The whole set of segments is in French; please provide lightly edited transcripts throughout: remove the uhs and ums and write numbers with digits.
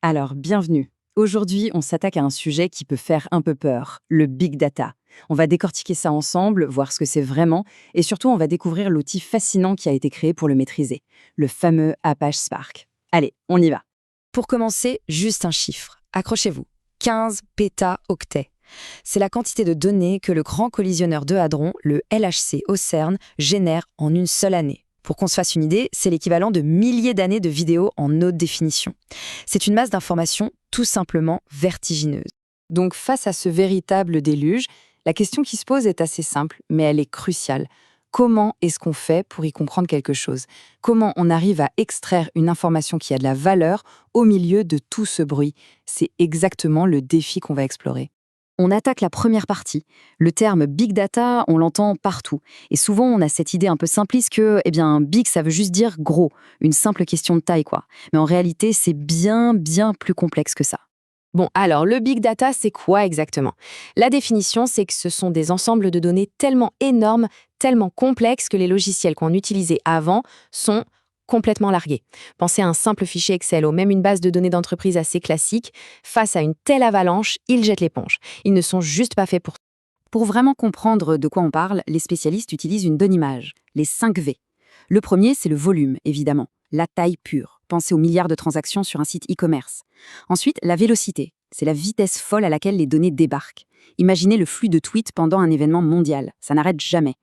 Alors, bienvenue. Aujourd'hui, on s'attaque à un sujet qui peut faire un peu peur, le big data. On va décortiquer ça ensemble, voir ce que c'est vraiment, et surtout, on va découvrir l'outil fascinant qui a été créé pour le maîtriser, le fameux Apache Spark. Allez, on y va. Pour commencer, juste un chiffre. Accrochez-vous. 15 pétaoctets. C'est la quantité de données que le Grand Collisionneur de Hadron, le LHC au CERN, génère en une seule année. Pour qu'on se fasse une idée, c'est l'équivalent de milliers d'années de vidéos en haute définition. C'est une masse d'informations tout simplement vertigineuse. Donc, face à ce véritable déluge, la question qui se pose est assez simple, mais elle est cruciale. Comment est-ce qu'on fait pour y comprendre quelque chose? Comment on arrive à extraire une information qui a de la valeur au milieu de tout ce bruit? C'est exactement le défi qu'on va explorer. On attaque la première partie. Le terme big data, on l'entend partout. Et souvent, on a cette idée un peu simpliste que, big, ça veut juste dire gros, une simple question de taille, quoi. Mais en réalité, c'est bien plus complexe que ça. Bon, alors, le big data, c'est quoi exactement? La définition, c'est que ce sont des ensembles de données tellement énormes, tellement complexes que les logiciels qu'on utilisait avant sont complètement largués. Pensez à un simple fichier Excel ou même une base de données d'entreprise assez classique. Face à une telle avalanche, ils jettent l'éponge. Ils ne sont juste pas faits pour. Pour vraiment comprendre de quoi on parle, les spécialistes utilisent une bonne image, les 5 V. Le premier, c'est le volume, évidemment, la taille pure. Pensez aux milliards de transactions sur un site e-commerce. Ensuite, la vélocité, c'est la vitesse folle à laquelle les données débarquent. Imaginez le flux de tweets pendant un événement mondial, ça n'arrête jamais.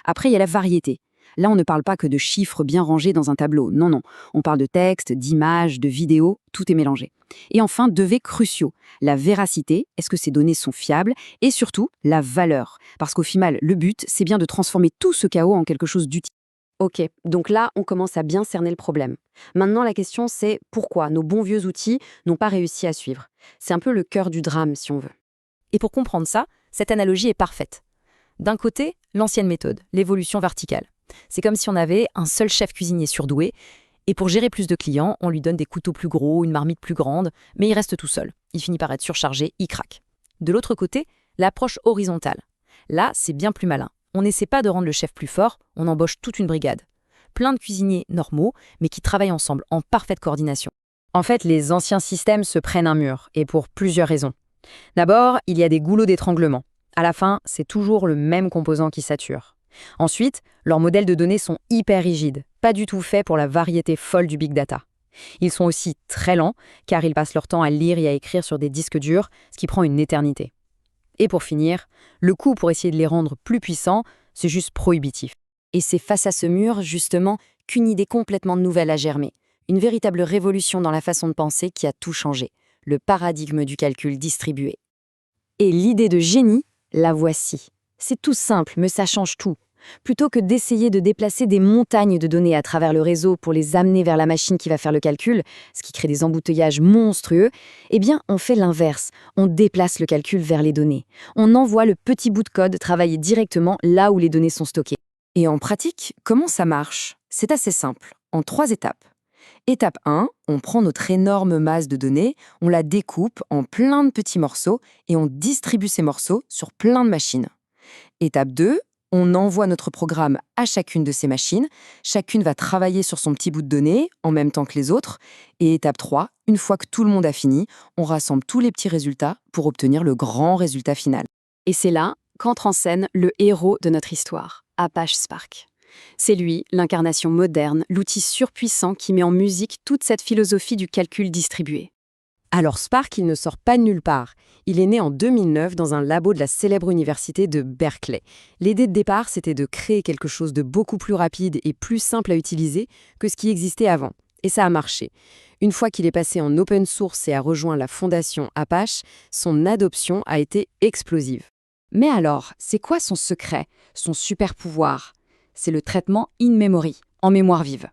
Après, il y a la variété. Là, on ne parle pas que de chiffres bien rangés dans un tableau, non. On parle de textes, d'images, de vidéos, tout est mélangé. Et enfin, 2 V cruciaux. La véracité, est-ce que ces données sont fiables? Et surtout, la valeur. Parce qu'au final, le but, c'est bien de transformer tout ce chaos en quelque chose d'utile. Ok, donc là, on commence à bien cerner le problème. Maintenant, la question, c'est pourquoi nos bons vieux outils n'ont pas réussi à suivre. C'est un peu le cœur du drame, si on veut. Et pour comprendre ça, cette analogie est parfaite. D'un côté, l'ancienne méthode, l'évolution verticale. C'est comme si on avait un seul chef cuisinier surdoué, et pour gérer plus de clients, on lui donne des couteaux plus gros, une marmite plus grande, mais il reste tout seul. Il finit par être surchargé, il craque. De l'autre côté, l'approche horizontale. Là, c'est bien plus malin. On n'essaie pas de rendre le chef plus fort, on embauche toute une brigade. Plein de cuisiniers normaux, mais qui travaillent ensemble en parfaite coordination. En fait, les anciens systèmes se prennent un mur, et pour plusieurs raisons. D'abord, il y a des goulots d'étranglement. À la fin, c'est toujours le même composant qui sature. Ensuite, leurs modèles de données sont hyper rigides, pas du tout faits pour la variété folle du big data. Ils sont aussi très lents, car ils passent leur temps à lire et à écrire sur des disques durs, ce qui prend une éternité. Et pour finir, le coût pour essayer de les rendre plus puissants, c'est juste prohibitif. Et c'est face à ce mur, justement, qu'une idée complètement nouvelle a germé. Une véritable révolution dans la façon de penser qui a tout changé. Le paradigme du calcul distribué. Et l'idée de génie, la voici. C'est tout simple, mais ça change tout. Plutôt que d'essayer de déplacer des montagnes de données à travers le réseau pour les amener vers la machine qui va faire le calcul, ce qui crée des embouteillages monstrueux, on fait l'inverse. On déplace le calcul vers les données. On envoie le petit bout de code travailler directement là où les données sont stockées. Et en pratique, comment ça marche? C'est assez simple, en 3 étapes. Étape 1, on prend notre énorme masse de données, on la découpe en plein de petits morceaux et on distribue ces morceaux sur plein de machines. Étape 2, on envoie notre programme à chacune de ces machines. Chacune va travailler sur son petit bout de données en même temps que les autres. Et étape 3, une fois que tout le monde a fini, on rassemble tous les petits résultats pour obtenir le grand résultat final. Et c'est là qu'entre en scène le héros de notre histoire, Apache Spark. C'est lui, l'incarnation moderne, l'outil surpuissant qui met en musique toute cette philosophie du calcul distribué. Alors Spark, il ne sort pas de nulle part. Il est né en 2009 dans un labo de la célèbre université de Berkeley. L'idée de départ, c'était de créer quelque chose de beaucoup plus rapide et plus simple à utiliser que ce qui existait avant. Et ça a marché. Une fois qu'il est passé en open source et a rejoint la fondation Apache, son adoption a été explosive. Mais alors, c'est quoi son secret, son super pouvoir? C'est le traitement in-memory, en mémoire vive.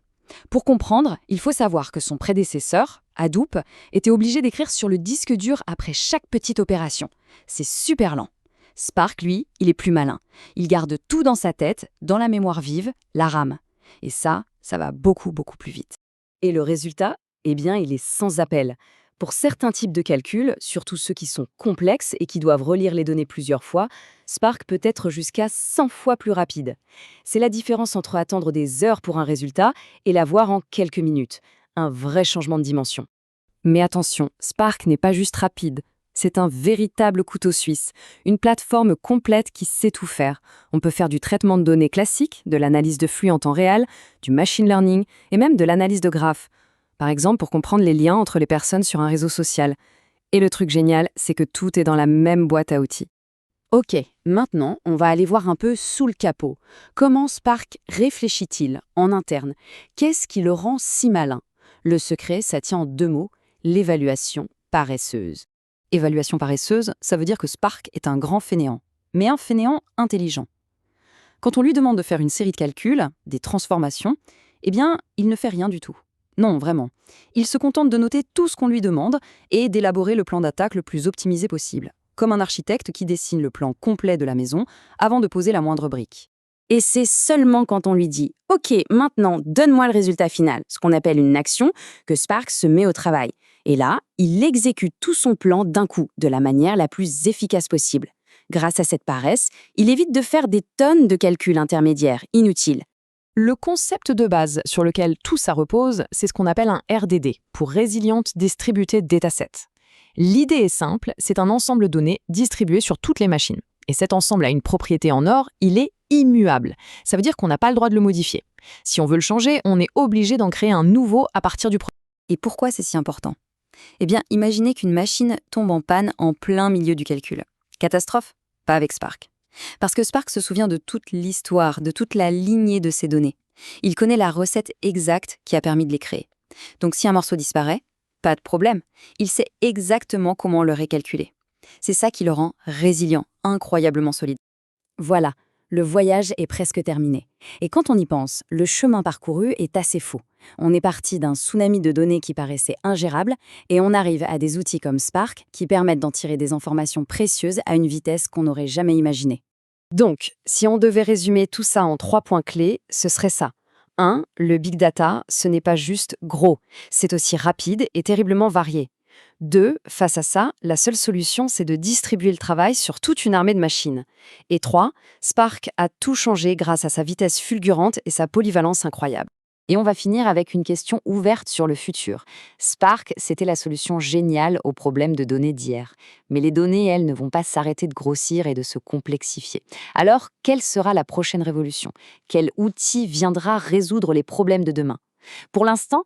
Pour comprendre, il faut savoir que son prédécesseur, Hadoop, était obligé d'écrire sur le disque dur après chaque petite opération. C'est super lent. Spark, lui, il est plus malin. Il garde tout dans sa tête, dans la mémoire vive, la RAM. Et ça va beaucoup plus vite. Et le résultat, il est sans appel. Pour certains types de calculs, surtout ceux qui sont complexes et qui doivent relire les données plusieurs fois, Spark peut être jusqu'à 100 fois plus rapide. C'est la différence entre attendre des heures pour un résultat et l'avoir en quelques minutes. Un vrai changement de dimension. Mais attention, Spark n'est pas juste rapide. C'est un véritable couteau suisse, une plateforme complète qui sait tout faire. On peut faire du traitement de données classique, de l'analyse de flux en temps réel, du machine learning et même de l'analyse de graphes. Par exemple, pour comprendre les liens entre les personnes sur un réseau social. Et le truc génial, c'est que tout est dans la même boîte à outils. Ok, maintenant, on va aller voir un peu sous le capot. Comment Spark réfléchit-il en interne? Qu'est-ce qui le rend si malin? Le secret, ça tient en 2 mots, l'évaluation paresseuse. Évaluation paresseuse, ça veut dire que Spark est un grand fainéant, mais un fainéant intelligent. Quand on lui demande de faire une série de calculs, des transformations, eh bien, il ne fait rien du tout. Non, vraiment. Il se contente de noter tout ce qu'on lui demande et d'élaborer le plan d'attaque le plus optimisé possible, comme un architecte qui dessine le plan complet de la maison avant de poser la moindre brique. Et c'est seulement quand on lui dit « Ok, maintenant, donne-moi le résultat final », ce qu'on appelle une action, que Spark se met au travail. Et là, il exécute tout son plan d'un coup, de la manière la plus efficace possible. Grâce à cette paresse, il évite de faire des tonnes de calculs intermédiaires, inutiles. Le concept de base sur lequel tout ça repose, c'est ce qu'on appelle un RDD, pour Resilient Distributed Dataset. L'idée est simple, c'est un ensemble de données distribué sur toutes les machines. Et cet ensemble a une propriété en or, il est immuable. Ça veut dire qu'on n'a pas le droit de le modifier. Si on veut le changer, on est obligé d'en créer un nouveau à partir du premier. Et pourquoi c'est si important? Eh bien, imaginez qu'une machine tombe en panne en plein milieu du calcul. Catastrophe? Pas avec Spark. Parce que Spark se souvient de toute l'histoire, de toute la lignée de ces données. Il connaît la recette exacte qui a permis de les créer. Donc si un morceau disparaît, pas de problème. Il sait exactement comment le récalculer. C'est ça qui le rend résilient, incroyablement solide. Voilà, le voyage est presque terminé. Et quand on y pense, le chemin parcouru est assez fou. On est parti d'un tsunami de données qui paraissait ingérable et on arrive à des outils comme Spark qui permettent d'en tirer des informations précieuses à une vitesse qu'on n'aurait jamais imaginée. Donc, si on devait résumer tout ça en 3 points clés, ce serait ça. 1. Le big data, ce n'est pas juste gros, c'est aussi rapide et terriblement varié. 2. Face à ça, la seule solution, c'est de distribuer le travail sur toute une armée de machines. Et 3. Spark a tout changé grâce à sa vitesse fulgurante et sa polyvalence incroyable. Et on va finir avec une question ouverte sur le futur. Spark, c'était la solution géniale aux problèmes de données d'hier. Mais les données, elles, ne vont pas s'arrêter de grossir et de se complexifier. Alors, quelle sera la prochaine révolution? Quel outil viendra résoudre les problèmes de demain? Pour l'instant,